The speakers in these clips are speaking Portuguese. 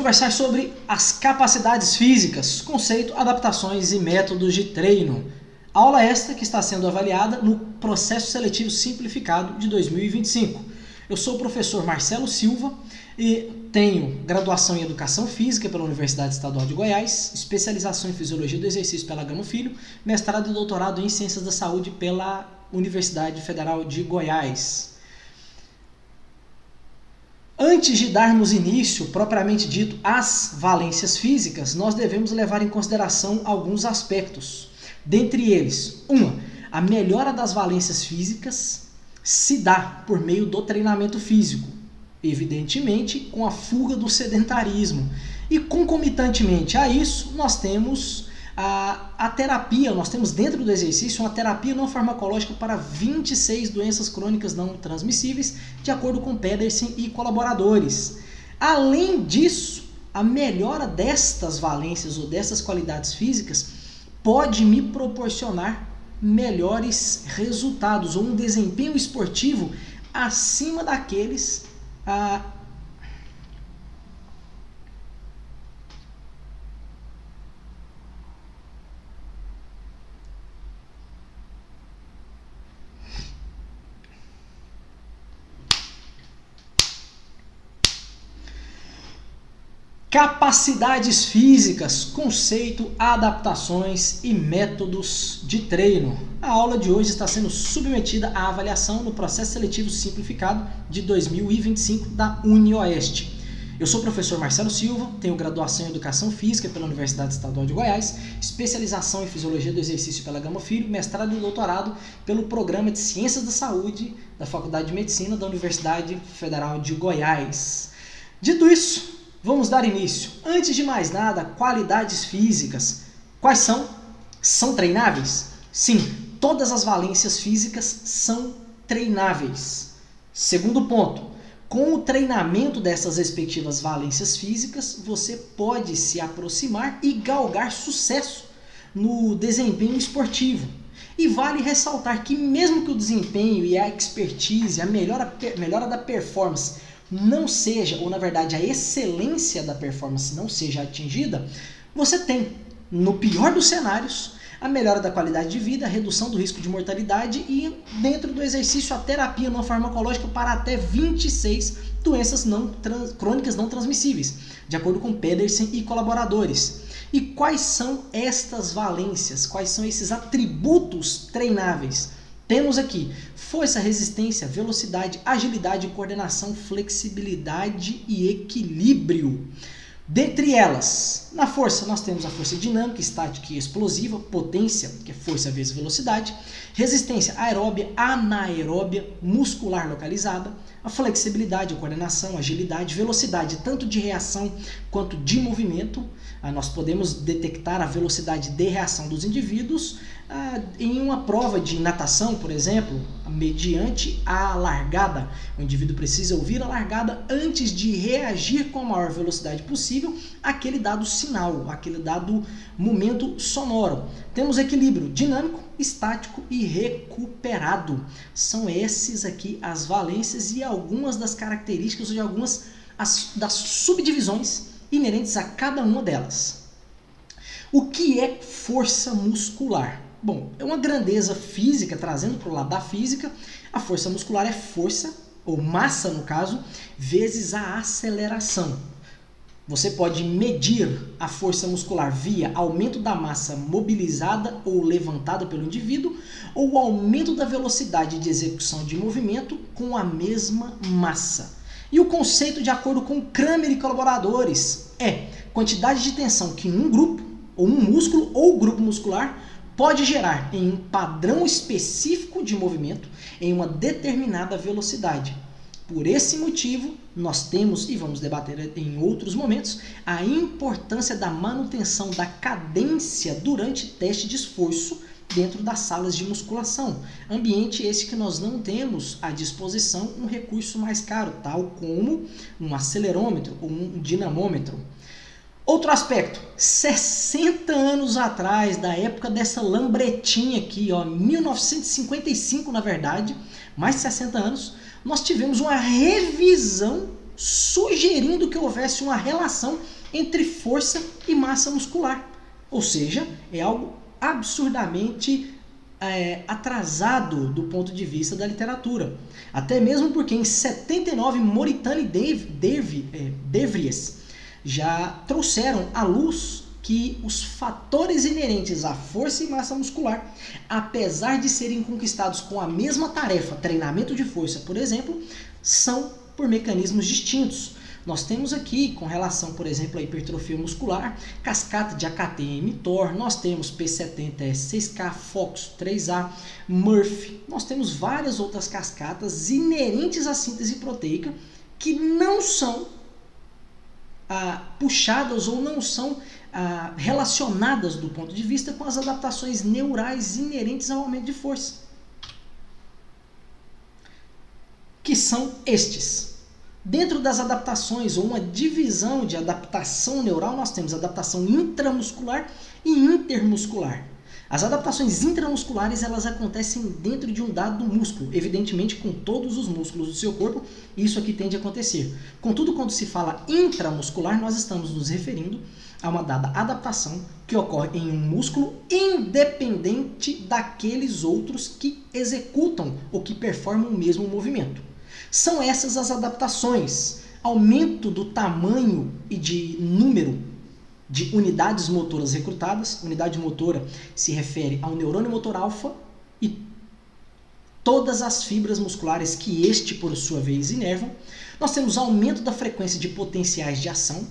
conversar sobre as capacidades físicas, conceito, adaptações e métodos de treino. Aula esta que está sendo avaliada no Processo Seletivo Simplificado de 2025. Eu sou o professor Marcelo Silva e tenho graduação em Educação Física pela Universidade Estadual de Goiás, especialização em Fisiologia do Exercício pela Gama Filho, mestrado e doutorado em Ciências da Saúde pela Universidade Federal de Goiás. Antes de darmos início, propriamente dito, às valências físicas, nós devemos levar em consideração alguns aspectos. Dentre eles, a melhora das valências físicas se dá por meio do treinamento físico, evidentemente com a fuga do sedentarismo. E concomitantemente a isso, nós temos a terapia, nós temos dentro do exercício uma terapia não farmacológica para 26 doenças crônicas não transmissíveis, de acordo com Pedersen e colaboradores. Além disso, a melhora destas valências ou dessas qualidades físicas pode me proporcionar melhores resultados ou um desempenho esportivo acima daqueles capacidades físicas, conceito, adaptações e métodos de treino. A aula de hoje está sendo submetida à avaliação no Processo Seletivo Simplificado de 2025 da UniOeste. Eu sou o professor Marcelo Silva, tenho graduação em Educação Física pela Universidade Estadual de Goiás, especialização em Fisiologia do Exercício pela Gama Filho, mestrado e doutorado pelo Programa de Ciências da Saúde da Faculdade de Medicina da Universidade Federal de Goiás. Dito isso, vamos dar início. Antes de mais nada, qualidades físicas. Quais são? São treináveis? Sim, todas as valências físicas são treináveis. Segundo ponto, com o treinamento dessas respectivas valências físicas, você pode se aproximar e galgar sucesso no desempenho esportivo. E vale ressaltar que mesmo que o desempenho e a expertise, a melhora da performance não seja, ou na verdade a excelência da performance não seja atingida, você tem, no pior dos cenários, a melhora da qualidade de vida, a redução do risco de mortalidade e, dentro do exercício, a terapia não farmacológica para até 26 doenças crônicas não transmissíveis, de acordo com Pedersen e colaboradores. E quais são estas valências? Quais são esses atributos treináveis? Temos aqui força, resistência, velocidade, agilidade, coordenação, flexibilidade e equilíbrio. Dentre elas, na força nós temos a força dinâmica, estática e explosiva, potência, que é força vezes velocidade, resistência aeróbia, anaeróbia, muscular localizada, a flexibilidade, a coordenação, agilidade, velocidade tanto de reação quanto de movimento. Nós podemos detectar a velocidade de reação dos indivíduos em uma prova de natação, por exemplo, mediante a largada. O indivíduo precisa ouvir a largada antes de reagir com a maior velocidade possível àquele dado sinal, àquele dado momento sonoro. Temos equilíbrio dinâmico, estático e recuperado. São esses aqui as valências e algumas das características de algumas das subdivisões inerentes a cada uma delas. O que é força muscular? Bom, é uma grandeza física, trazendo para o lado da física, a força muscular é força, ou massa no caso, vezes a aceleração. Você pode medir a força muscular via aumento da massa mobilizada ou levantada pelo indivíduo, ou o aumento da velocidade de execução de movimento com a mesma massa. E o conceito, de acordo com Kramer e colaboradores, é quantidade de tensão que um grupo, ou um músculo ou grupo muscular, pode gerar em um padrão específico de movimento em uma determinada velocidade. Por esse motivo, nós temos, e vamos debater em outros momentos, a importância da manutenção da cadência durante teste de esforço dentro das salas de musculação. Ambiente esse que nós não temos à disposição um recurso mais caro, tal como um acelerômetro ou um dinamômetro. Outro aspecto, 60 anos atrás, da época dessa lambretinha aqui, 1955 na verdade, mais de 60 anos, nós tivemos uma revisão sugerindo que houvesse uma relação entre força e massa muscular. Ou seja, é algo absurdamente atrasado do ponto de vista da literatura. Até mesmo porque em 79 Moritani e De Vries já trouxeram à luz que os fatores inerentes à força e massa muscular, apesar de serem conquistados com a mesma tarefa, treinamento de força, por exemplo, são por mecanismos distintos. Nós temos aqui, com relação, por exemplo, à hipertrofia muscular, cascata de AKT-mTOR, nós temos P70S6K, FOX 3A, Murphy, nós temos várias outras cascatas inerentes à síntese proteica que não são puxadas ou não são relacionadas do ponto de vista com as adaptações neurais inerentes ao aumento de força. Que são estes. Dentro das adaptações, ou uma divisão de adaptação neural, nós temos adaptação intramuscular e intermuscular. As adaptações intramusculares, elas acontecem dentro de um dado músculo, evidentemente com todos os músculos do seu corpo, isso aqui tende a acontecer. Contudo, quando se fala intramuscular, nós estamos nos referindo a uma dada adaptação que ocorre em um músculo independente daqueles outros que executam ou que performam o mesmo movimento. São essas as adaptações: aumento do tamanho e de número de unidades motoras recrutadas. Unidade motora se refere ao neurônio motor alfa e todas as fibras musculares que este, por sua vez, inervam. Nós temos aumento da frequência de potenciais de ação.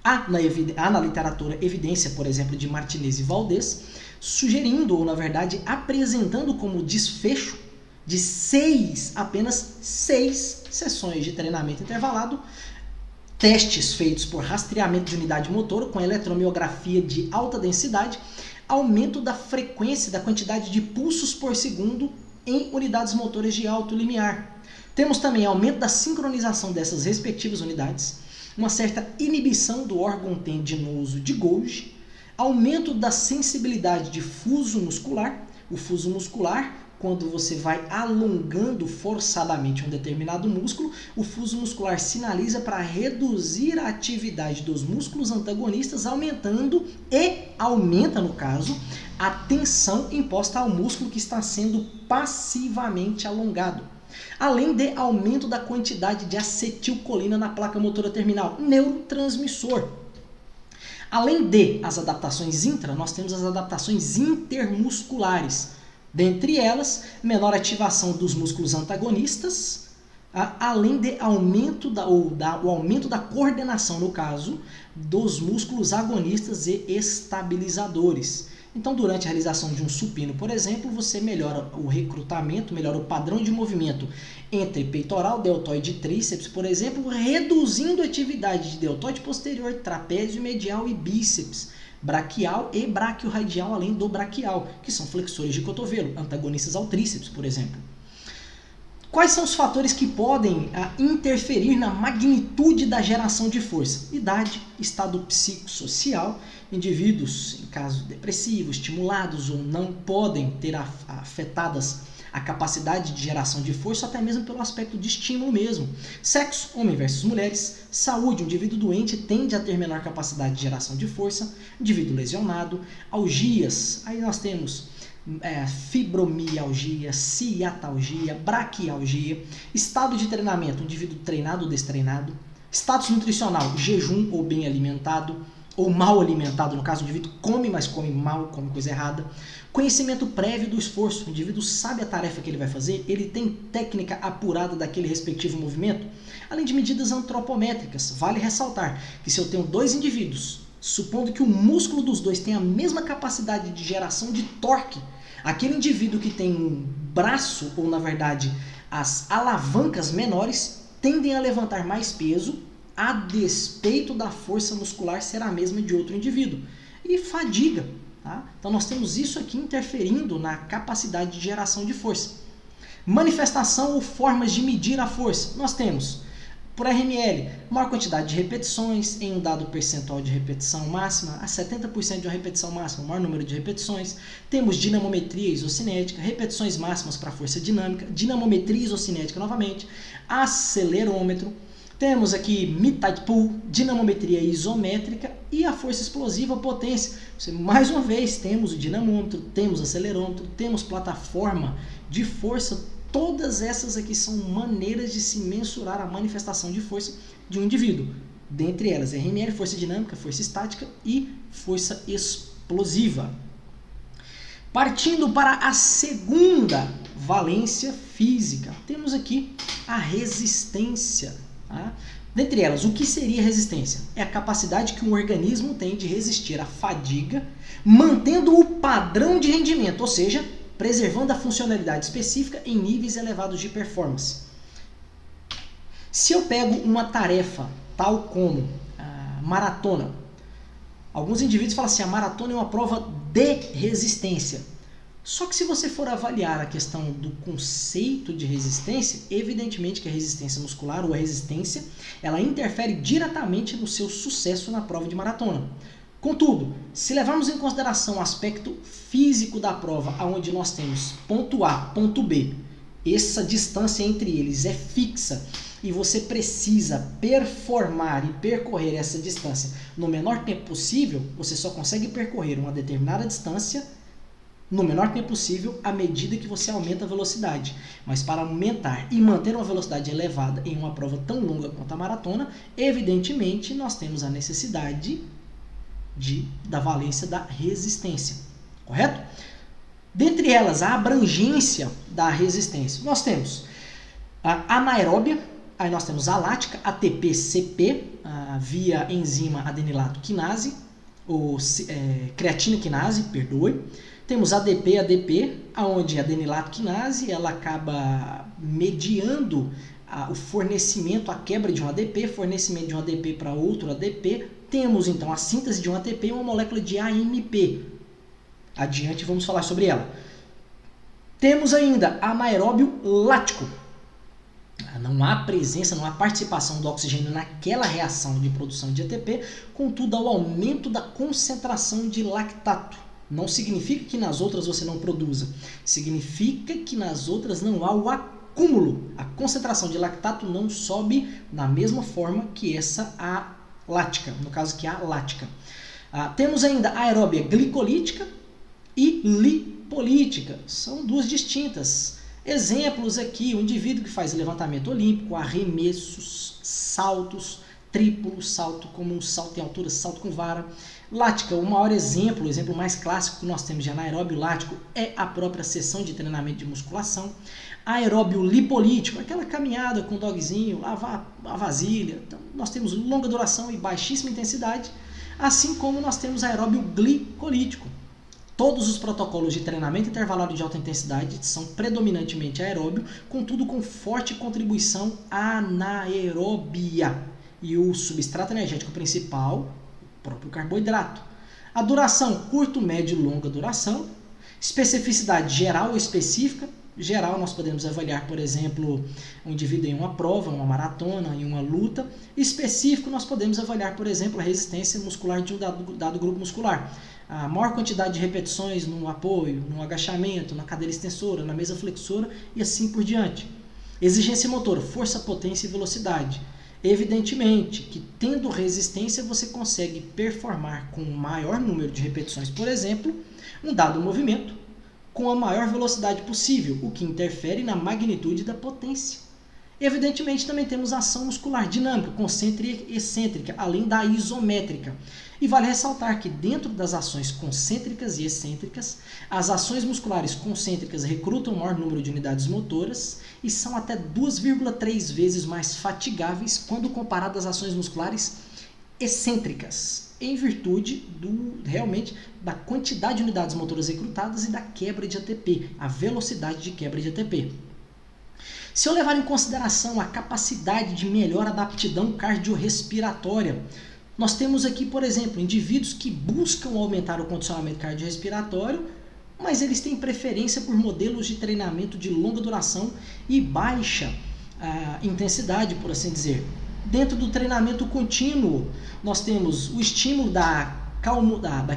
Há na literatura evidência, por exemplo, de Martinez e Valdez, sugerindo, ou na verdade apresentando como desfecho de apenas 6 sessões de treinamento intervalado, testes feitos por rastreamento de unidade motora com eletromiografia de alta densidade, aumento da frequência, da quantidade de pulsos por segundo em unidades motoras de alto limiar. Temos também aumento da sincronização dessas respectivas unidades, uma certa inibição do órgão tendinoso de Golgi, aumento da sensibilidade de fuso muscular. O fuso muscular, quando você vai alongando forçadamente um determinado músculo, o fuso muscular sinaliza para reduzir a atividade dos músculos antagonistas, aumentando e aumenta, no caso, a tensão imposta ao músculo que está sendo passivamente alongado. Além de aumento da quantidade de acetilcolina na placa motora terminal, neurotransmissor. Além de as adaptações intra, nós temos as adaptações intermusculares. Dentre elas, menor ativação dos músculos antagonistas, além de o aumento da coordenação, no caso, dos músculos agonistas e estabilizadores. Então, durante a realização de um supino, por exemplo, você melhora o recrutamento, melhora o padrão de movimento entre peitoral, deltoide e tríceps, por exemplo, reduzindo a atividade de deltoide posterior, trapézio medial e bíceps, braquial e braquiorradial, além do braquial, que são flexores de cotovelo, antagonistas ao tríceps, por exemplo. Quais são os fatores que podem interferir na magnitude da geração de força? Idade, estado psicossocial, indivíduos, em caso depressivo, estimulados ou não, podem ter afetadas a capacidade de geração de força, até mesmo pelo aspecto de estímulo mesmo. Sexo, homem versus mulheres. Saúde, o indivíduo doente tende a ter menor capacidade de geração de força. Indivíduo lesionado. Algias, aí nós temos fibromialgia, ciatalgia, braquialgia. Estado de treinamento, indivíduo treinado ou destreinado. Status nutricional, jejum ou bem alimentado, ou mal alimentado, no caso o indivíduo come, mas come mal, come coisa errada. Conhecimento prévio do esforço, o indivíduo sabe a tarefa que ele vai fazer, ele tem técnica apurada daquele respectivo movimento. Além de medidas antropométricas, vale ressaltar que se eu tenho 2 indivíduos, supondo que o músculo dos 2 tenha a mesma capacidade de geração de torque, aquele indivíduo que tem um braço, ou na verdade as alavancas menores, tendem a levantar mais peso, a despeito da força muscular ser a mesma de outro indivíduo. E fadiga. Tá? Então nós temos isso aqui interferindo na capacidade de geração de força. Manifestação ou formas de medir a força. Nós temos, por RML, maior quantidade de repetições em um dado percentual de repetição máxima, a 70% de uma repetição máxima, maior número de repetições. Temos dinamometria isocinética, repetições máximas para força dinâmica, dinamometria isocinética novamente, acelerômetro. Temos aqui mid-tide pull, dinamometria isométrica e a força explosiva potência. Mais uma vez, temos o dinamômetro, temos acelerômetro, temos plataforma de força. Todas essas aqui são maneiras de se mensurar a manifestação de força de um indivíduo. Dentre elas, RML, força dinâmica, força estática e força explosiva. Partindo para a segunda valência física, temos aqui a resistência. Tá? Dentre elas, o que seria resistência? É a capacidade que um organismo tem de resistir à fadiga, mantendo o padrão de rendimento, ou seja, preservando a funcionalidade específica em níveis elevados de performance. Se eu pego uma tarefa tal como a maratona, alguns indivíduos falam assim, a maratona é uma prova de resistência. Só que se você for avaliar a questão do conceito de resistência, evidentemente que a resistência muscular ou a resistência, ela interfere diretamente no seu sucesso na prova de maratona. Contudo, se levarmos em consideração o aspecto físico da prova, onde nós temos ponto A, ponto B, essa distância entre eles é fixa e você precisa performar e percorrer essa distância no menor tempo possível, você só consegue percorrer uma determinada distância no menor tempo possível à medida que você aumenta a velocidade. Mas para aumentar e manter uma velocidade elevada em uma prova tão longa quanto a maratona, evidentemente nós temos a necessidade da valência da resistência, correto? Dentre elas, a abrangência da resistência. Nós temos a anaeróbia, aí nós temos a lática, ATP-CP, via enzima adenilato quinase, ou creatina quinase, perdoe. Temos ADP, onde a adenilato quinase ela acaba mediando o fornecimento, a quebra de um ADP, fornecimento de um ADP para outro ADP. Temos então a síntese de um ATP e uma molécula de AMP. Adiante vamos falar sobre ela. Temos ainda anaeróbio lático. Não há presença, não há participação do oxigênio naquela reação de produção de ATP, contudo, há o aumento da concentração de lactato. Não significa que nas outras você não produza, significa que nas outras não há o acúmulo. A concentração de lactato não sobe da mesma forma que essa a lática, no caso que a lática. Temos ainda a aeróbia glicolítica e lipolítica, são duas distintas. Exemplos aqui, o indivíduo que faz levantamento olímpico, arremessos, saltos, triplo, salto comum, salto em altura, salto com vara. Lática, o maior exemplo, o exemplo mais clássico que nós temos de anaeróbio lático é a própria sessão de treinamento de musculação. Aeróbio lipolítico, aquela caminhada com o dogzinho, lavar a vasilha. Então, nós temos longa duração e baixíssima intensidade, assim como nós temos aeróbio glicolítico. Todos os protocolos de treinamento intervalado de alta intensidade são predominantemente aeróbio, contudo com forte contribuição anaeróbia. E o substrato energético principal, o próprio carboidrato. A duração, curto, médio e longa duração. Especificidade geral ou específica. Geral, nós podemos avaliar, por exemplo, um indivíduo em uma prova, uma maratona, em uma luta. Específico, nós podemos avaliar, por exemplo, a resistência muscular de um dado grupo muscular. A maior quantidade de repetições no apoio, no agachamento, na cadeira extensora, na mesa flexora e assim por diante. Exigência motora, força, potência e velocidade. Evidentemente que, tendo resistência, você consegue performar com o maior número de repetições, por exemplo, um dado movimento, com a maior velocidade possível, o que interfere na magnitude da potência. Evidentemente, também temos a ação muscular dinâmica, concêntrica e excêntrica, além da isométrica. E vale ressaltar que, dentro das ações concêntricas e excêntricas, as ações musculares concêntricas recrutam o maior número de unidades motoras e são até 2,3 vezes mais fatigáveis quando comparadas às ações musculares excêntricas, em virtude realmente da quantidade de unidades motoras recrutadas e da quebra de ATP, a velocidade de quebra de ATP. Se eu levar em consideração a capacidade de melhor adaptidão cardiorrespiratória, nós temos aqui, por exemplo, indivíduos que buscam aumentar o condicionamento cardiorrespiratório, mas eles têm preferência por modelos de treinamento de longa duração e baixa intensidade, por assim dizer. Dentro do treinamento contínuo, nós temos o estímulo da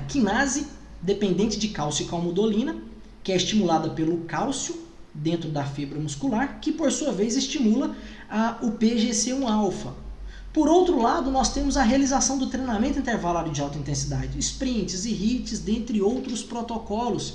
quinase dependente de cálcio e calmodulina, que é estimulada pelo cálcio dentro da fibra muscular, que por sua vez estimula o PGC1-alfa. Por outro lado, nós temos a realização do treinamento intervalado de alta intensidade, sprints e HIITs, dentre outros protocolos,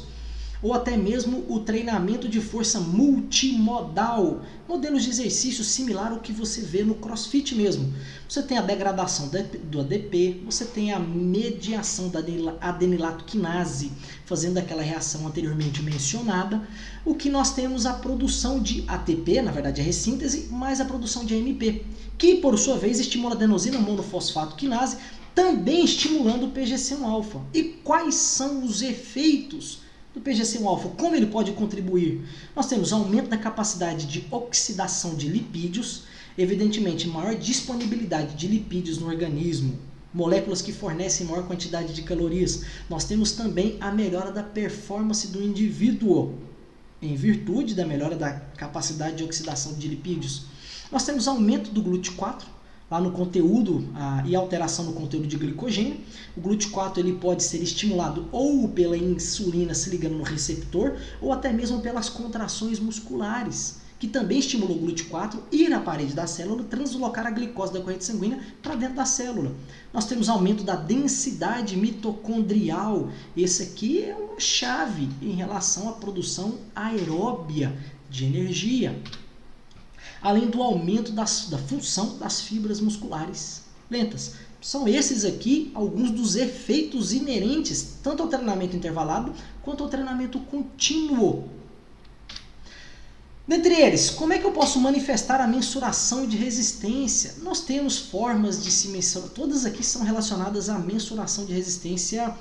ou até mesmo o treinamento de força multimodal, modelos de exercício similar ao que você vê no CrossFit mesmo. Você tem a degradação do ADP, você tem a mediação da adenilato quinase, fazendo aquela reação anteriormente mencionada. O que nós temos a produção de ATP, na verdade a ressíntese, mais a produção de AMP, que por sua vez estimula a adenosina monofosfato quinase, também estimulando o PGC1-alfa. E quais são os efeitos do PGC1-alfa? Como ele pode contribuir? Nós temos aumento da capacidade de oxidação de lipídios, evidentemente maior disponibilidade de lipídios no organismo, moléculas que fornecem maior quantidade de calorias. Nós temos também a melhora da performance do indivíduo, em virtude da melhora da capacidade de oxidação de lipídios. Nós temos aumento do GLUT4, lá no conteúdo e alteração no conteúdo de glicogênio. O GLUT4 ele pode ser estimulado ou pela insulina se ligando no receptor, ou até mesmo pelas contrações musculares, que também estimulam o GLUT4 ir à parede da célula e translocar a glicose da corrente sanguínea para dentro da célula. Nós temos aumento da densidade mitocondrial. Esse aqui é uma chave em relação à produção aeróbia de energia, além do aumento da função das fibras musculares lentas. São esses aqui alguns dos efeitos inerentes tanto ao treinamento intervalado quanto ao treinamento contínuo. Dentre eles, como é que eu posso manifestar a mensuração de resistência? Nós temos formas de se mensurar, todas aqui são relacionadas à mensuração de resistência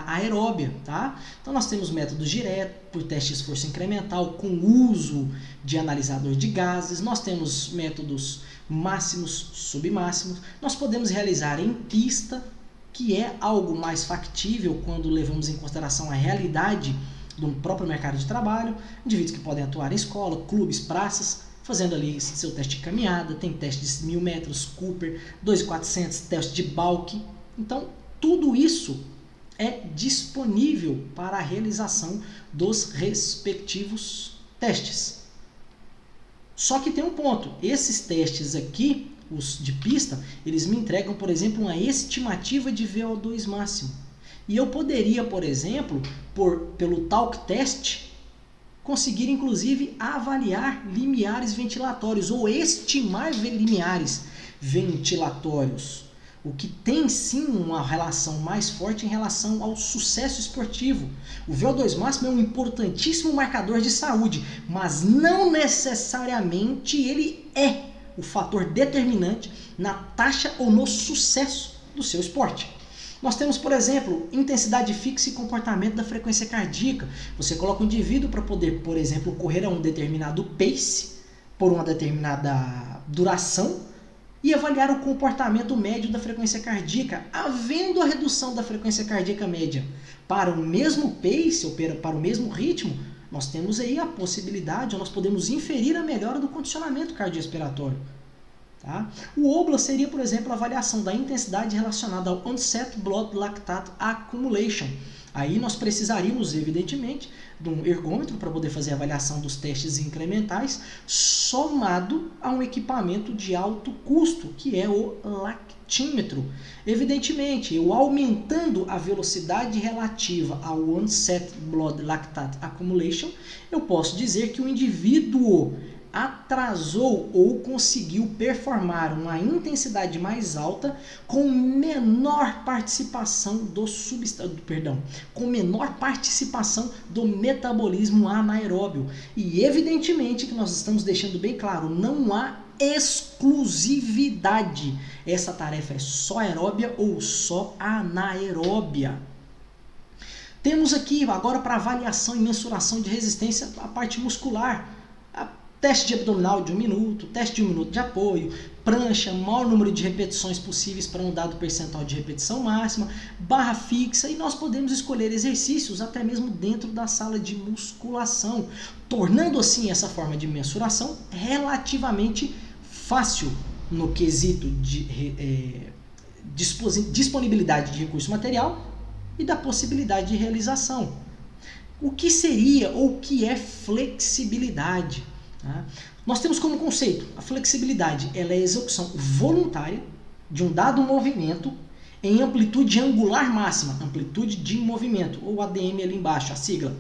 aeróbia, tá? Então nós temos métodos diretos, por teste de esforço incremental, com uso de analisador de gases, nós temos métodos máximos, submáximos, nós podemos realizar em pista, que é algo mais factível quando levamos em consideração a realidade do próprio mercado de trabalho, indivíduos que podem atuar em escola, clubes, praças, fazendo ali seu teste de caminhada, tem teste de 1000 metros, Cooper, 2.400, teste de Balk. Então, tudo isso é disponível para a realização dos respectivos testes. Só que tem um ponto, esses testes aqui, os de pista, eles me entregam, por exemplo, uma estimativa de VO2 máximo. E eu poderia, por exemplo, pelo talk test, conseguir inclusive avaliar limiares ventilatórios ou estimar limiares ventilatórios, o que tem sim uma relação mais forte em relação ao sucesso esportivo. O VO2 máximo é um importantíssimo marcador de saúde, mas não necessariamente ele é o fator determinante na taxa ou no sucesso do seu esporte. Nós temos, por exemplo, intensidade fixa e comportamento da frequência cardíaca. Você coloca o indivíduo para poder, por exemplo, correr a um determinado pace, por uma determinada duração, e avaliar o comportamento médio da frequência cardíaca, havendo a redução da frequência cardíaca média para o mesmo pace, ou para o mesmo ritmo, nós temos aí a possibilidade, ou nós podemos inferir a melhora do condicionamento cardiorrespiratório. Tá? O OBLA seria, por exemplo, a avaliação da intensidade relacionada ao Onset Blood Lactate Accumulation. Aí nós precisaríamos, evidentemente, de um ergômetro para poder fazer a avaliação dos testes incrementais, somado a um equipamento de alto custo, que é o lactímetro. Evidentemente, eu aumentando a velocidade relativa ao Onset Blood Lactate Accumulation, eu posso dizer que o indivíduo atrasou ou conseguiu performar uma intensidade mais alta com menor participação com menor participação do metabolismo anaeróbio. E evidentemente que nós estamos deixando bem claro, não há exclusividade. Essa tarefa é só aeróbia ou só anaeróbia. Temos aqui agora para avaliação e mensuração de resistência a parte muscular. Teste de abdominal de 1 minuto, teste de 1 minuto de apoio, prancha, maior número de repetições possíveis para um dado percentual de repetição máxima, barra fixa, e nós podemos escolher exercícios até mesmo dentro da sala de musculação, tornando assim essa forma de mensuração relativamente fácil no quesito de disponibilidade de recurso material e da possibilidade de realização. O que seria ou o que é flexibilidade? Nós temos como conceito a flexibilidade, ela é a execução voluntária de um dado movimento em amplitude angular máxima, amplitude de movimento, ou ADM ali embaixo, a sigla,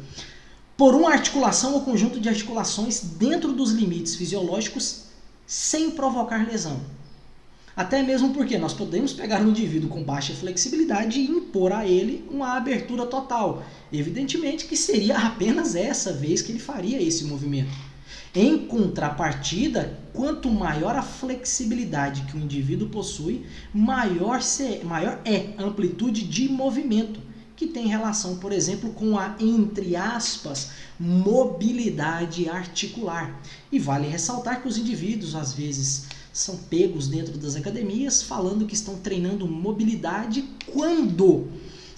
por uma articulação ou conjunto de articulações dentro dos limites fisiológicos sem provocar lesão. Até mesmo porque nós podemos pegar um indivíduo com baixa flexibilidade e impor a ele uma abertura total. Evidentemente que seria apenas essa vez que ele faria esse movimento. Em contrapartida, quanto maior a flexibilidade que o indivíduo possui, maior é a amplitude de movimento, que tem relação, por exemplo, com a, entre aspas, mobilidade articular. E vale ressaltar que os indivíduos, às vezes, são pegos dentro das academias falando que estão treinando mobilidade quando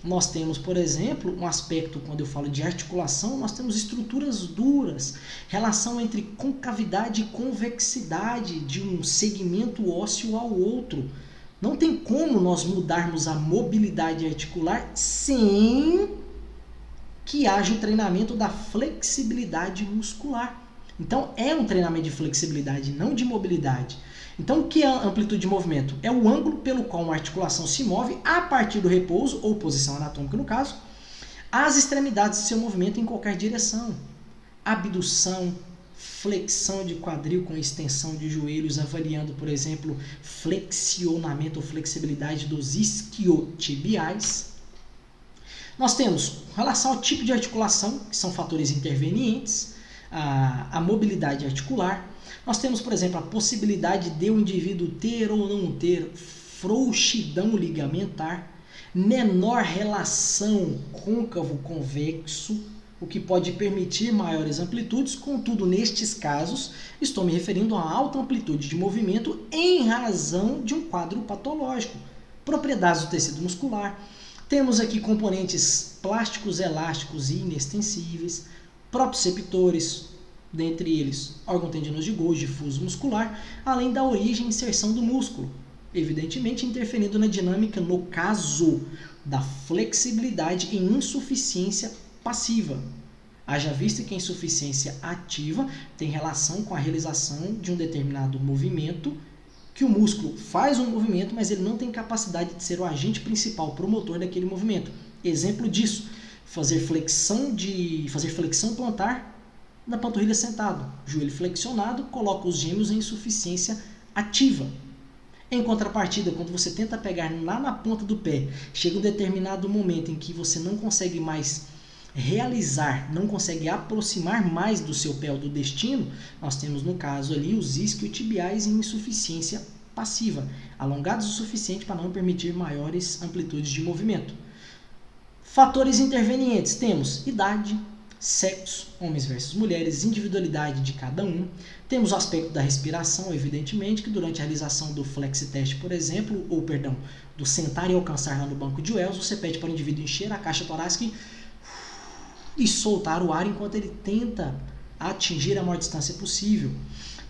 nós temos, por exemplo, um aspecto, quando eu falo de articulação, nós temos estruturas duras, relação entre concavidade e convexidade de um segmento ósseo ao outro. Não tem como nós mudarmos a mobilidade articular sem que haja o treinamento da flexibilidade muscular. Então, é um treinamento de flexibilidade, não de mobilidade. Então, o que é a amplitude de movimento? É o ângulo pelo qual uma articulação se move a partir do repouso, ou posição anatômica no caso, às extremidades do seu movimento em qualquer direção. Abdução, flexão de quadril com extensão de joelhos, avaliando, por exemplo, flexionamento ou flexibilidade dos isquiotibiais. Nós temos relação ao tipo de articulação, que são fatores intervenientes, a mobilidade articular. Nós temos, por exemplo, a possibilidade de o indivíduo ter ou não ter frouxidão ligamentar, menor relação côncavo-convexo, o que pode permitir maiores amplitudes, contudo, nestes casos, estou me referindo a alta amplitude de movimento em razão de um quadro patológico. Propriedades do tecido muscular. Temos aqui componentes plásticos, elásticos e inextensíveis, proprioceptores, dentre eles órgão tendinoso de Golgi, fuso muscular, além da origem e inserção do músculo, evidentemente interferindo na dinâmica no caso da flexibilidade e insuficiência passiva. Haja vista que a insuficiência ativa tem relação com a realização de um determinado movimento, que o músculo faz um movimento, mas ele não tem capacidade de ser o agente principal, promotor daquele movimento. Exemplo disso, fazer flexão plantar da panturrilha sentado, joelho flexionado, coloca os gêmeos em insuficiência ativa. Em contrapartida, quando você tenta pegar lá na ponta do pé, chega um determinado momento em que você não consegue mais realizar, não consegue aproximar mais do seu pé ou do destino, nós temos no caso ali os isquiotibiais em insuficiência passiva, alongados o suficiente para não permitir maiores amplitudes de movimento. Fatores intervenientes, temos idade, sexo, homens versus mulheres, individualidade de cada um. Temos o aspecto da respiração, evidentemente, que durante a realização do flexi test, por exemplo, do sentar e alcançar lá no banco de Wells, você pede para o indivíduo encher a caixa torácica e soltar o ar enquanto ele tenta atingir a maior distância possível.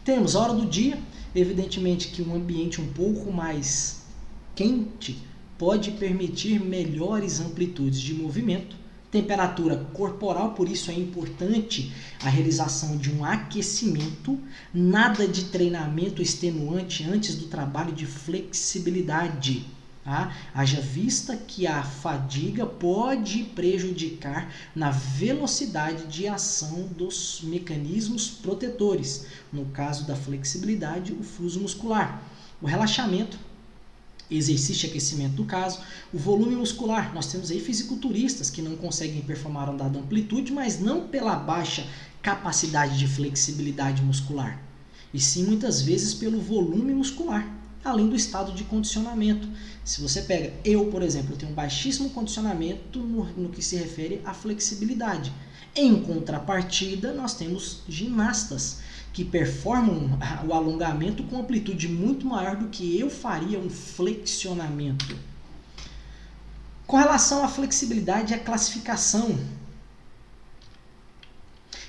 Temos a hora do dia, evidentemente que um ambiente um pouco mais quente pode permitir melhores amplitudes de movimento. Temperatura corporal, por isso é importante a realização de um aquecimento, nada de treinamento extenuante antes do trabalho de flexibilidade. Tá? Haja vista que a fadiga pode prejudicar na velocidade de ação dos mecanismos protetores, no caso da flexibilidade, o fuso muscular. O relaxamento, exercício e aquecimento do caso, o volume muscular, nós temos aí fisiculturistas que não conseguem performar uma dada amplitude, mas não pela baixa capacidade de flexibilidade muscular, e sim muitas vezes pelo volume muscular, além do estado de condicionamento. Se você pega, eu por exemplo, tenho um baixíssimo condicionamento no que se refere à flexibilidade. Em contrapartida, nós temos ginastas que performam o alongamento com amplitude muito maior do que eu faria um flexionamento. Com relação à flexibilidade e à classificação,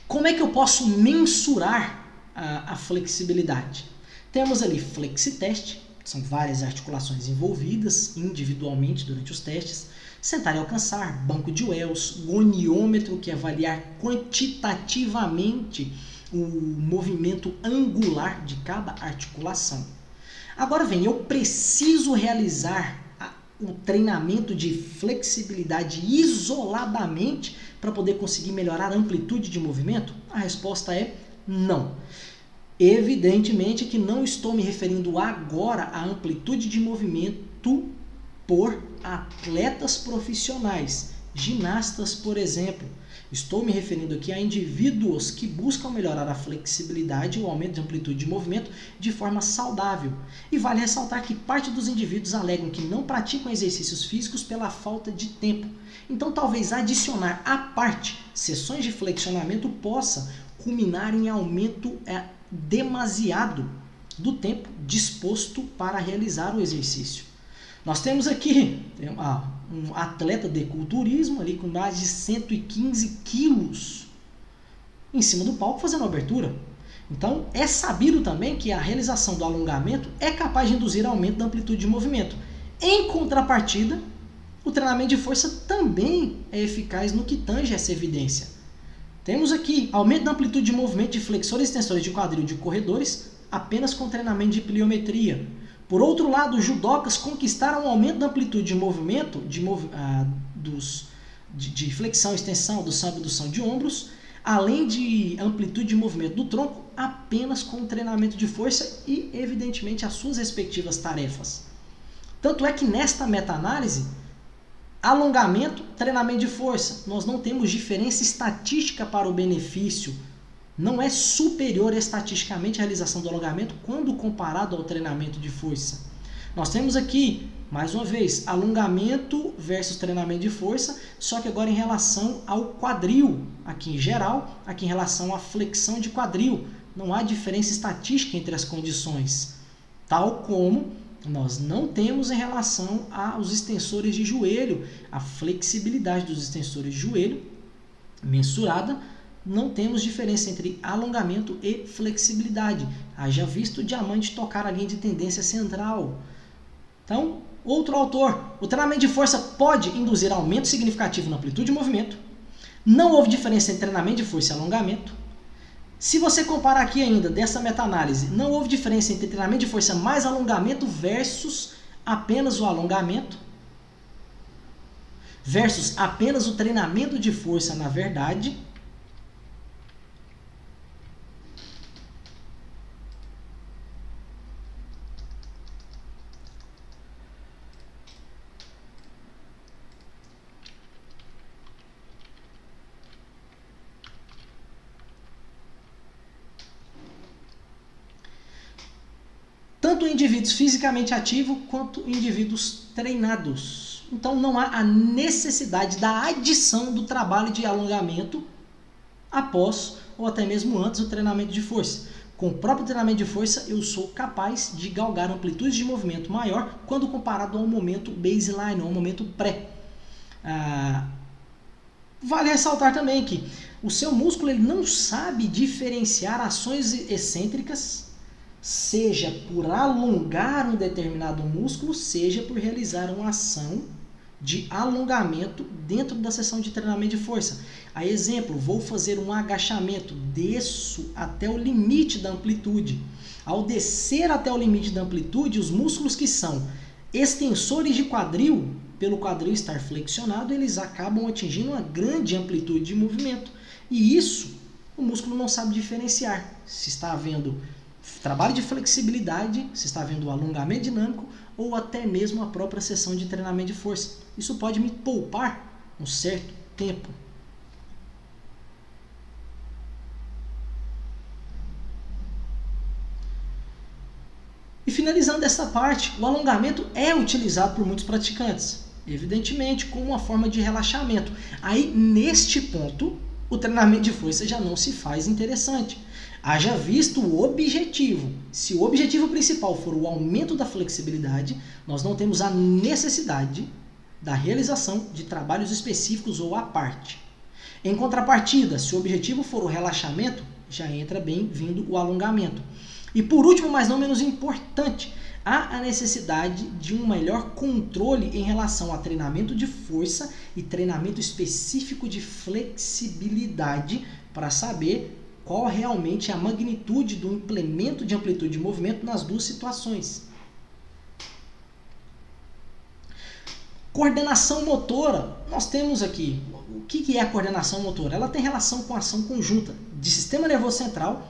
como é que eu posso mensurar a flexibilidade? Temos ali flexi-test, são várias articulações envolvidas individualmente durante os testes, sentar e alcançar, banco de Wells, goniômetro, que é avaliar quantitativamente o movimento angular de cada articulação. Agora vem, eu preciso realizar o treinamento de flexibilidade isoladamente para poder conseguir melhorar a amplitude de movimento? A resposta é não. Evidentemente que não estou me referindo agora à amplitude de movimento por atletas profissionais, ginastas, por exemplo. Estou me referindo aqui a indivíduos que buscam melhorar a flexibilidade e o aumento de amplitude de movimento de forma saudável. E vale ressaltar que parte dos indivíduos alegam que não praticam exercícios físicos pela falta de tempo. Então, talvez adicionar à parte sessões de flexionamento possa culminar em aumento demasiado do tempo disposto para realizar o exercício. Nós temos aqui um atleta de culturismo ali com mais de 115 quilos em cima do palco fazendo a abertura. Então, é sabido também que a realização do alongamento é capaz de induzir aumento da amplitude de movimento. Em contrapartida, o treinamento de força também é eficaz no que tange essa evidência. Temos aqui aumento da amplitude de movimento de flexores e extensores de quadril de corredores apenas com treinamento de pliometria. Por outro lado, os judocas conquistaram um aumento da amplitude de movimento de flexão e extensão, adução e abdução de ombros, além de amplitude de movimento do tronco, apenas com o treinamento de força e, evidentemente, as suas respectivas tarefas. Tanto é que nesta meta-análise, alongamento, treinamento de força, nós não temos diferença estatística para o benefício. Não é superior estatisticamente a realização do alongamento quando comparado ao treinamento de força. Nós temos aqui, mais uma vez, alongamento versus treinamento de força, só que agora em relação ao quadril, aqui em geral, aqui em relação à flexão de quadril. Não há diferença estatística entre as condições, tal como nós não temos em relação aos extensores de joelho, a flexibilidade dos extensores de joelho mensurada. Não temos diferença entre alongamento e flexibilidade. Haja visto o diamante tocar a linha de tendência central. Então, outro autor, o treinamento de força pode induzir aumento significativo na amplitude de movimento. Não houve diferença entre treinamento de força e alongamento. Se você comparar aqui ainda dessa meta-análise, não houve diferença entre treinamento de força mais alongamento versus apenas o alongamento, versus apenas o treinamento de força, na verdade. Tanto indivíduos fisicamente ativos quanto indivíduos treinados. Então não há a necessidade da adição do trabalho de alongamento após ou até mesmo antes do treinamento de força. Com o próprio treinamento de força, eu sou capaz de galgar amplitudes de movimento maior quando comparado ao momento baseline, ao momento pré. Vale ressaltar também que o seu músculo ele não sabe diferenciar ações excêntricas, seja por alongar um determinado músculo, seja por realizar uma ação de alongamento dentro da sessão de treinamento de força. A exemplo, vou fazer um agachamento, desço até o limite da amplitude. Ao descer até o limite da amplitude, os músculos que são extensores de quadril, pelo quadril estar flexionado, eles acabam atingindo uma grande amplitude de movimento. E isso o músculo não sabe diferenciar. Se está havendo trabalho de flexibilidade, se está havendo alongamento dinâmico ou até mesmo a própria sessão de treinamento de força. Isso pode me poupar um certo tempo. E finalizando essa parte, o alongamento é utilizado por muitos praticantes, evidentemente como uma forma de relaxamento. Aí, neste ponto, o treinamento de força já não se faz interessante. Haja visto o objetivo. Se o objetivo principal for o aumento da flexibilidade, nós não temos a necessidade da realização de trabalhos específicos ou à parte. Em contrapartida, se o objetivo for o relaxamento, já entra bem-vindo o alongamento. E por último, mas não menos importante, há a necessidade de um melhor controle em relação a treinamento de força e treinamento específico de flexibilidade para saber qual realmente é a magnitude do implemento de amplitude de movimento nas duas situações. Coordenação motora, nós temos aqui, o que é a coordenação motora? Ela tem relação com a ação conjunta de sistema nervoso central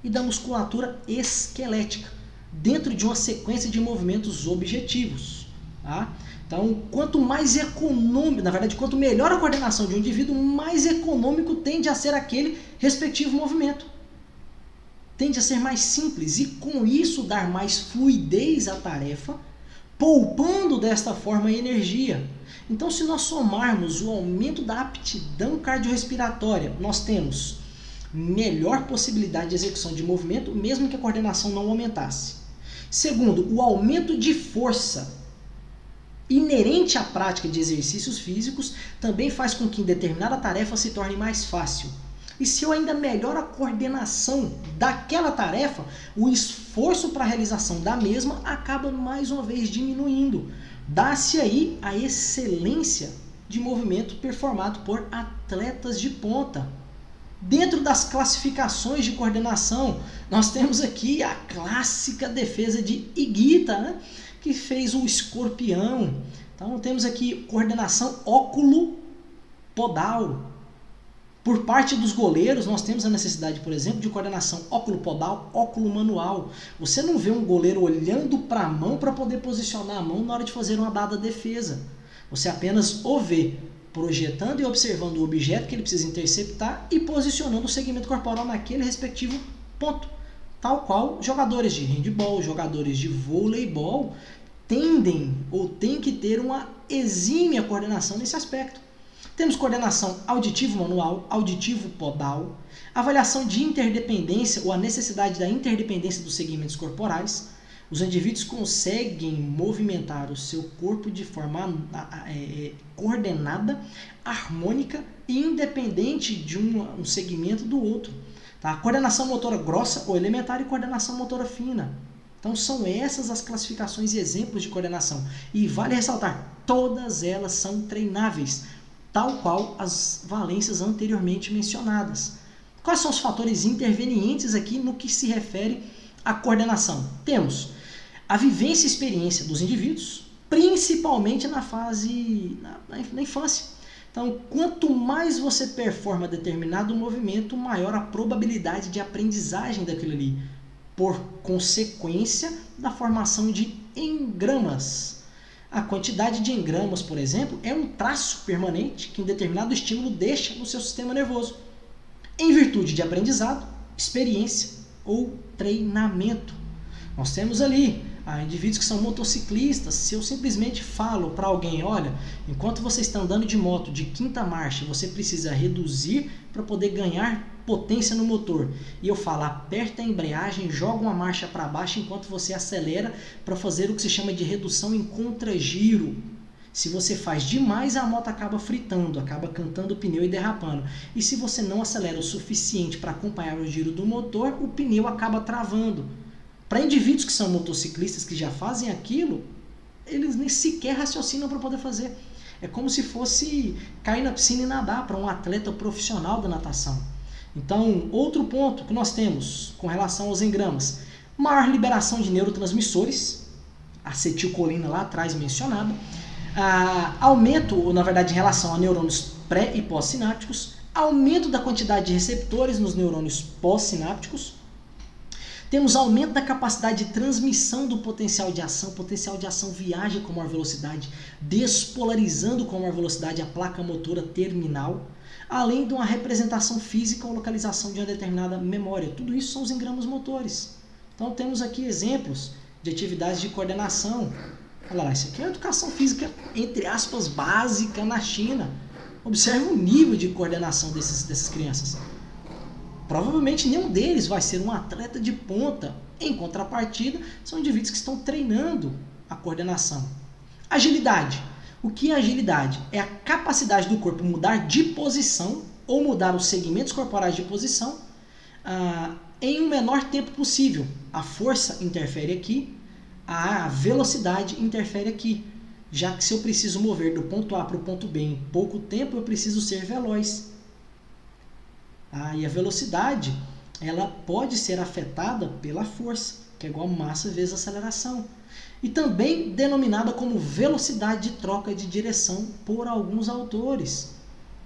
e da musculatura esquelética, dentro de uma sequência de movimentos objetivos. Tá? Então, quanto mais econômico, na verdade, quanto melhor a coordenação de um indivíduo, mais econômico tende a ser aquele respectivo movimento. Tende a ser mais simples e, com isso, dar mais fluidez à tarefa, poupando desta forma energia. Então, se nós somarmos o aumento da aptidão cardiorrespiratória, nós temos melhor possibilidade de execução de movimento, mesmo que a coordenação não aumentasse. Segundo, o aumento de força inerente à prática de exercícios físicos também faz com que determinada tarefa se torne mais fácil. E se eu ainda melhoro a coordenação daquela tarefa, o esforço para a realização da mesma acaba mais uma vez diminuindo. Dá-se aí a excelência de movimento performado por atletas de ponta. Dentro das classificações de coordenação, nós temos aqui a clássica defesa de Higuita, né? Que fez o escorpião. Então temos aqui coordenação óculo-podal. Por parte dos goleiros, nós temos a necessidade, por exemplo, de coordenação óculo-podal, óculo-manual. Você não vê um goleiro olhando para a mão para poder posicionar a mão na hora de fazer uma dada defesa. Você apenas o vê projetando e observando o objeto que ele precisa interceptar e posicionando o segmento corporal naquele respectivo ponto. Tal qual jogadores de handebol, jogadores de voleibol tendem ou têm que ter uma exímia coordenação nesse aspecto. Temos coordenação auditivo-manual, auditivo-podal, avaliação de interdependência ou a necessidade da interdependência dos segmentos corporais. Os indivíduos conseguem movimentar o seu corpo de forma coordenada, harmônica e independente de um segmento do outro. Tá? Coordenação motora grossa ou elementar e coordenação motora fina. Então são essas as classificações e exemplos de coordenação. E vale ressaltar, todas elas são treináveis, tal qual as valências anteriormente mencionadas. Quais são os fatores intervenientes aqui no que se refere à coordenação? Temos a vivência e experiência dos indivíduos, principalmente na fase, na infância. Então, quanto mais você performa determinado movimento, maior a probabilidade de aprendizagem daquilo ali, por consequência da formação de engramas. A quantidade de engramas, por exemplo, é um traço permanente que um determinado estímulo deixa no seu sistema nervoso, em virtude de aprendizado, experiência ou treinamento. Nós temos ali indivíduos que são motociclistas. Se eu simplesmente falo para alguém, olha, enquanto você está andando de moto de quinta marcha, você precisa reduzir para poder ganhar potência no motor. E eu falo, aperta a embreagem, joga uma marcha para baixo enquanto você acelera para fazer o que se chama de redução em contragiro. Se você faz demais, a moto acaba fritando, acaba cantando o pneu e derrapando. E se você não acelera o suficiente para acompanhar o giro do motor, o pneu acaba travando. Para indivíduos que são motociclistas, que já fazem aquilo, eles nem sequer raciocinam para poder fazer. É como se fosse cair na piscina e nadar para um atleta profissional da natação. Então, outro ponto que nós temos com relação aos engramas, maior liberação de neurotransmissores, acetilcolina lá atrás mencionada, aumento, na verdade, em relação a neurônios pré e pós-sinápticos, aumento da quantidade de receptores nos neurônios pós-sinápticos. Temos aumento da capacidade de transmissão do potencial de ação. O potencial de ação viaja com maior velocidade, despolarizando com maior velocidade a placa motora terminal, além de uma representação física ou localização de uma determinada memória. Tudo isso são os engramas motores. Então temos aqui exemplos de atividades de coordenação. Olha lá, isso aqui é uma educação física, entre aspas, básica na China. Observe o nível de coordenação dessas crianças. Provavelmente nenhum deles vai ser um atleta de ponta. Em contrapartida, são indivíduos que estão treinando a coordenação. Agilidade. O que é agilidade? É a capacidade do corpo mudar de posição ou mudar os segmentos corporais de posição em um menor tempo possível. A força interfere aqui, a velocidade interfere aqui. Já que se eu preciso mover do ponto A para o ponto B em pouco tempo, eu preciso ser veloz. E a velocidade, ela pode ser afetada pela força, que é igual massa vezes aceleração. E também denominada como velocidade de troca de direção por alguns autores.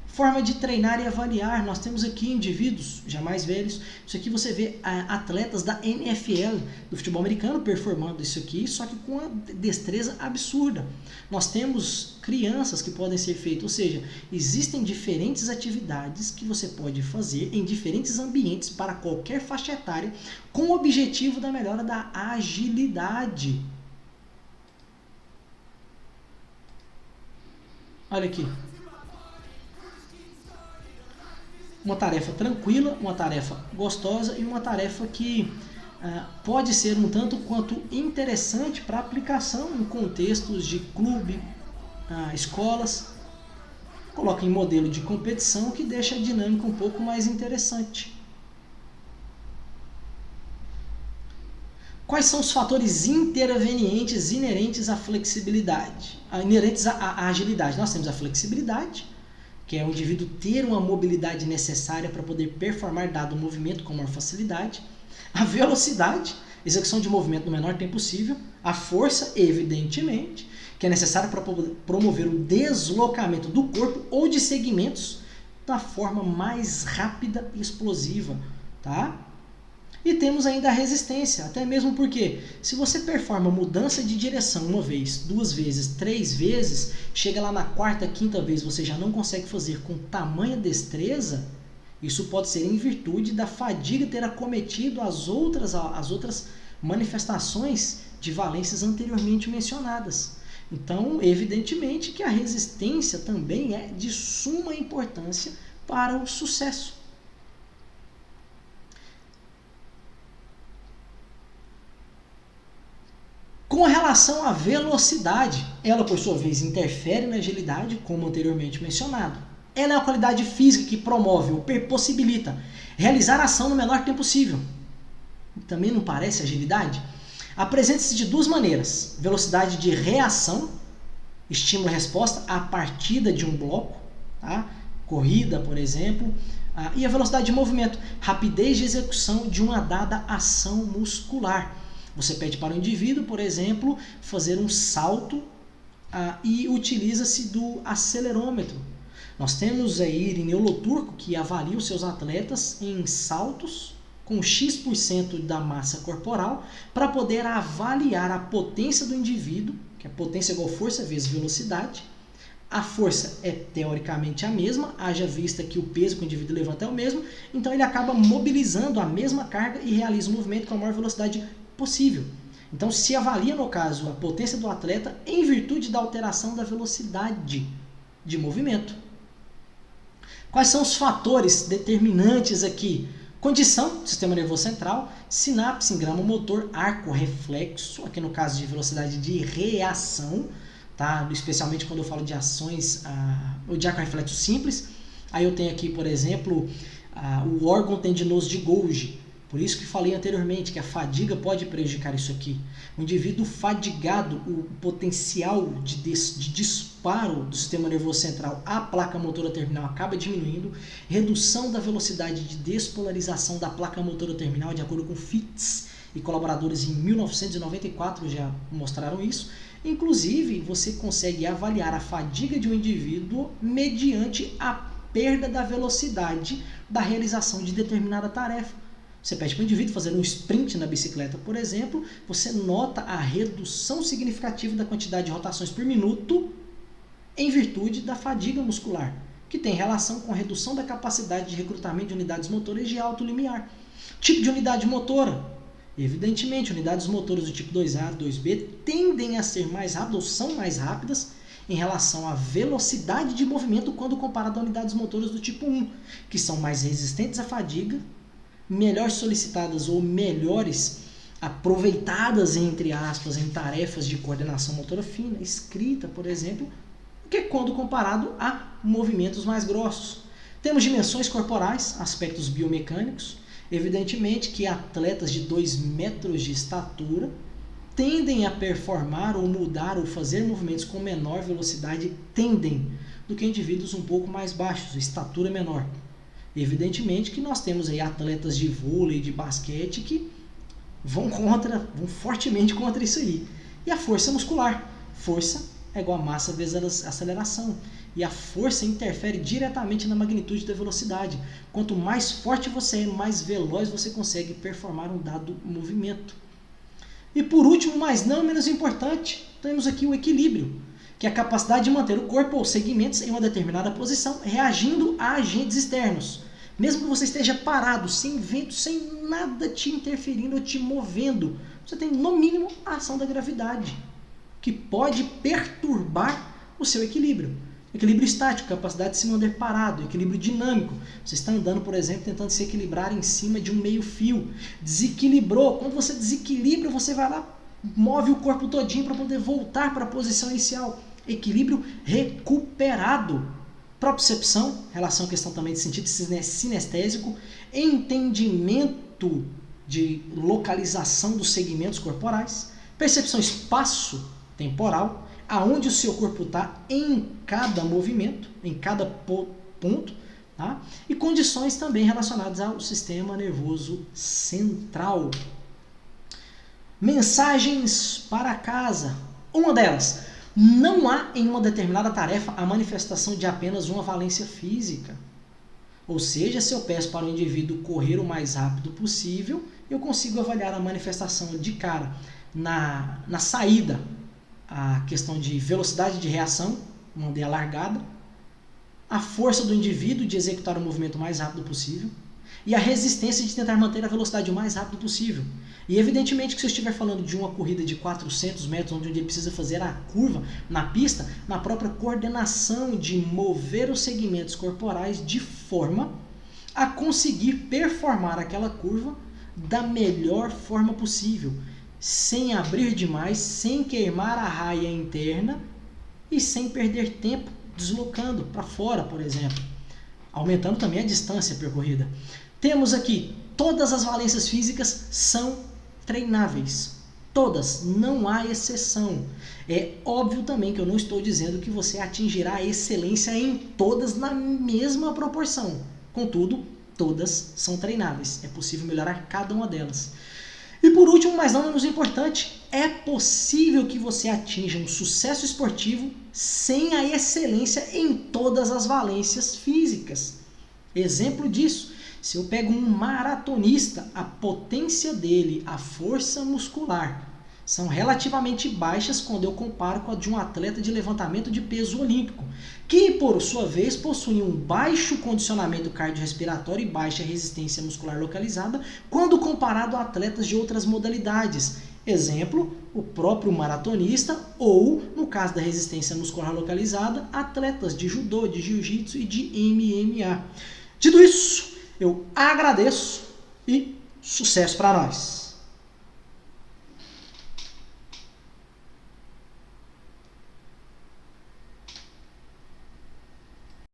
Forma de treinar e avaliar. Nós temos aqui indivíduos já mais velhos. Isso aqui você vê atletas da NFL, do futebol americano, performando isso aqui, só que com uma destreza absurda. Nós temos crianças que podem ser feitas, ou seja, existem diferentes atividades que você pode fazer em diferentes ambientes para qualquer faixa etária, com o objetivo da melhora da agilidade. Olha aqui. Uma tarefa tranquila, uma tarefa gostosa e uma tarefa que pode ser um tanto quanto interessante para aplicação em contextos de clube, escolas. Coloca em modelo de competição que deixa a dinâmica um pouco mais interessante. Quais são os fatores intervenientes inerentes à flexibilidade? Inerentes à agilidade? Nós temos a flexibilidade, que é o indivíduo ter uma mobilidade necessária para poder performar dado movimento com maior facilidade. A velocidade, execução de movimento no menor tempo possível. A força, evidentemente, que é necessária para promover o deslocamento do corpo ou de segmentos da forma mais rápida e explosiva. Tá? E temos ainda a resistência, até mesmo porque se você performa mudança de direção uma vez, 2 vezes, 3 vezes, chega lá na 4ª, 5ª vez você já não consegue fazer com tamanha destreza, isso pode ser em virtude da fadiga ter acometido as outras manifestações de valências anteriormente mencionadas. Então, evidentemente que a resistência também é de suma importância para o sucesso. Com relação à velocidade, ela por sua vez interfere na agilidade, como anteriormente mencionado. Ela é uma qualidade física que promove ou possibilita realizar a ação no menor tempo possível. Também não parece agilidade? Apresenta-se de 2 maneiras. Velocidade de reação, estímulo-resposta, a partida de um bloco, tá? Corrida, por exemplo. E a velocidade de movimento, rapidez de execução de uma dada ação muscular. Você pede para o indivíduo, por exemplo, fazer um salto e utiliza-se do acelerômetro. Nós temos aí Irineu Loturco, que avalia os seus atletas em saltos com X% da massa corporal para poder avaliar a potência do indivíduo, que é potência igual força vezes velocidade. A força é teoricamente a mesma, haja vista que o peso que o indivíduo levanta é o mesmo, então ele acaba mobilizando a mesma carga e realiza o movimento com a maior velocidade possível. Então se avalia, no caso, a potência do atleta em virtude da alteração da velocidade de movimento. Quais são os fatores determinantes aqui? Condição, sistema nervoso central, sinapse, engrama motor, arco reflexo, aqui no caso de velocidade de reação, tá? Especialmente quando eu falo de ações ou de arco reflexo simples. Aí eu tenho aqui, por exemplo, o órgão tendinoso de Golgi. Por isso que falei anteriormente que a fadiga pode prejudicar isso aqui. O indivíduo fadigado, o potencial de disparo do sistema nervoso central à placa motora terminal acaba diminuindo. Redução da velocidade de despolarização da placa motora terminal, de acordo com Fitts e colaboradores em 1994 já mostraram isso. Inclusive, você consegue avaliar a fadiga de um indivíduo mediante a perda da velocidade da realização de determinada tarefa. Você pede para o indivíduo fazer um sprint na bicicleta, por exemplo, você nota a redução significativa da quantidade de rotações por minuto em virtude da fadiga muscular, que tem relação com a redução da capacidade de recrutamento de unidades motoras de alto limiar. Tipo de unidade motora. Evidentemente, unidades motoras do tipo 2A, 2B tendem a ser mais rápidas ou são mais rápidas em relação à velocidade de movimento quando comparado a unidades motoras do tipo 1, que são mais resistentes à fadiga, melhores solicitadas ou melhores aproveitadas, entre aspas, em tarefas de coordenação motora fina, escrita, por exemplo, que quando comparado a movimentos mais grossos. Temos dimensões corporais, aspectos biomecânicos. Evidentemente que atletas de 2 metros de estatura tendem a performar ou mudar ou fazer movimentos com menor velocidade, do que indivíduos um pouco mais baixos, estatura menor. Evidentemente que nós temos aí atletas de vôlei, de basquete que vão fortemente contra isso aí. E a força muscular. Força é igual a massa vezes a aceleração. E a força interfere diretamente na magnitude da velocidade. Quanto mais forte você é, mais veloz você consegue performar um dado movimento. E por último, mas não menos importante, temos aqui o equilíbrio, que é a capacidade de manter o corpo ou segmentos em uma determinada posição, reagindo a agentes externos. Mesmo que você esteja parado, sem vento, sem nada te interferindo ou te movendo, você tem no mínimo a ação da gravidade, que pode perturbar o seu equilíbrio. Equilíbrio estático, capacidade de se manter parado. Equilíbrio dinâmico, você está andando, por exemplo, tentando se equilibrar em cima de um meio fio. Desequilibrou, quando você desequilibra, você vai lá, move o corpo todinho para poder voltar para a posição inicial. Equilíbrio recuperado. Propriocepção, relação à questão também de sentido sinestésico. Entendimento de localização dos segmentos corporais. Percepção espaço-temporal, aonde o seu corpo está em cada movimento, em cada ponto, tá? E condições também relacionadas ao sistema nervoso central. Mensagens para casa. Uma delas, não há em uma determinada tarefa a manifestação de apenas uma valência física. Ou seja, se eu peço para o indivíduo correr o mais rápido possível, eu consigo avaliar a manifestação de cara na saída, a questão de velocidade de reação, uma aldeia largada, a força do indivíduo de executar o movimento o mais rápido possível e a resistência de tentar manter a velocidade o mais rápido possível. E evidentemente que se eu estiver falando de uma corrida de 400 metros, onde ele precisa fazer a curva na pista, na própria coordenação de mover os segmentos corporais de forma a conseguir performar aquela curva da melhor forma possível, sem abrir demais, sem queimar a raia interna e sem perder tempo deslocando para fora, por exemplo, aumentando também a distância percorrida. Temos aqui, todas as valências físicas são treináveis, todas, não há exceção. É óbvio também que eu não estou dizendo que você atingirá a excelência em todas na mesma proporção, contudo, todas são treináveis, é possível melhorar cada uma delas. E por último, mas não menos importante, é possível que você atinja um sucesso esportivo sem a excelência em todas as valências físicas. Exemplo disso, se eu pego um maratonista, a potência dele, a força muscular, são relativamente baixas quando eu comparo com a de um atleta de levantamento de peso olímpico, que por sua vez possui um baixo condicionamento cardiorrespiratório e baixa resistência muscular localizada quando comparado a atletas de outras modalidades. Exemplo, o próprio maratonista ou, no caso da resistência muscular localizada, atletas de judô, de jiu-jitsu e de MMA. Dito isso, eu agradeço e sucesso para nós!